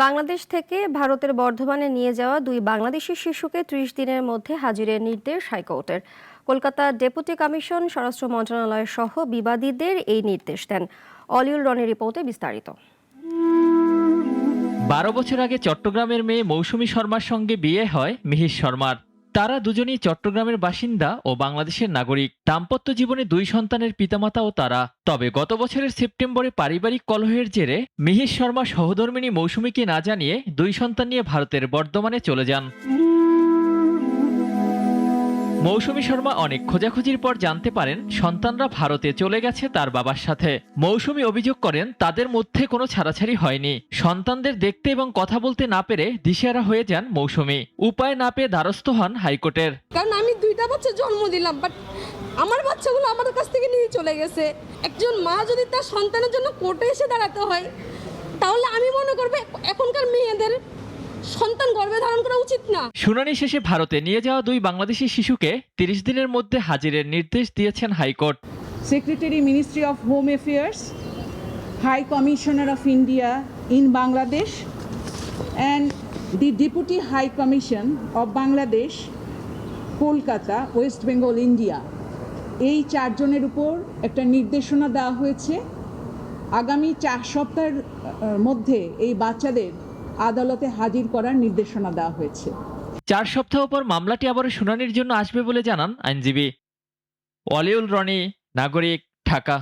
বাংলাদেশ থেকে ভারতের বর্ধমানে নিয়ে যাওয়া দুই বাংলাদেশি শিশুকে ৩০ দিনের মধ্যে হাজিরের নির্দেশ হাইকোর্টের। কলকাতা ডেপুটি কমিশন স্বরাষ্ট্র মন্ত্রণালয় সহ বিবাদীদের এই নির্দেশ দেন। অলিউল রনির রিপোর্টে বিস্তারিত। ১২ বছর আগে চট্টগ্রামের মেয়ে মৌসুমী শর্মার সঙ্গে বিয়ে হয় মিহির শর্মার। তারা দুজনেই চট্টগ্রামের বাসিন্দা ও বাংলাদেশের নাগরিক। দাম্পত্য জীবনে দুই সন্তানের পিতামাতাও তারা। তবে গত বছরের সেপ্টেম্বরে পারিবারিক কলহের জেরে মিহির শর্মা সহধর্মিণী মৌসুমীকে না জানিয়ে দুই সন্তান নিয়ে ভারতের বর্ধমানে চলে যান। মৌসুমী শর্মা অনেক খোঁজাখুঁজির পর জানতে পারেন সন্তানরা ভারতে চলে গেছে তার বাবার সাথে। মৌসুমী অভিযোগ করেন তাদের মধ্যে কোনো ছাড়াছাড়ি হয়নি। সন্তানদের দেখতে এবং কথা বলতে না পেরে দিশেহারা হয়ে যান মৌসুমী। উপায় না পেয়ে দ্বারস্থ হন হাইকোর্টের। কারণ আমি দুইটা বাচ্চা জন্ম দিলাম, বাট আমার বাচ্চাগুলো আমার কাছ থেকে নিয়ে চলে গেছে। একজন মা যদি তার সন্তানের জন্য কোর্টে এসে দাঁড়াতে হয়, তাহলে আমি মনে করব এখনকার মেয়েদের সন্তান গর্ভে ধারণ করা উচিত না। শুনানি শেষে ভারতে নিয়ে যাওয়া দুই বাংলাদেশি শিশুকে ৩০ দিনের মধ্যে হাজিরের নির্দেশ দিয়েছেন high court. Secretary, Ministry of Home Affairs, High Commissioner of India in Bangladesh, and the Deputy High Commission of Bangladesh, Kolkata, West Bengal, India. এই চারজনের উপর একটা নির্দেশনা দেওয়া হয়েছে। আগামী 4 সপ্তাহের মধ্যে এই বাচ্চাদের আদালতে হাজির করার নির্দেশনা দেওয়া হয়েছে। 4 সপ্তাহ পর মামলাটি আবারও শুনানির জন্য আসবে বলে জানান আইনজীবী। অলিউল রনি, নাগরিক, ঢাকা।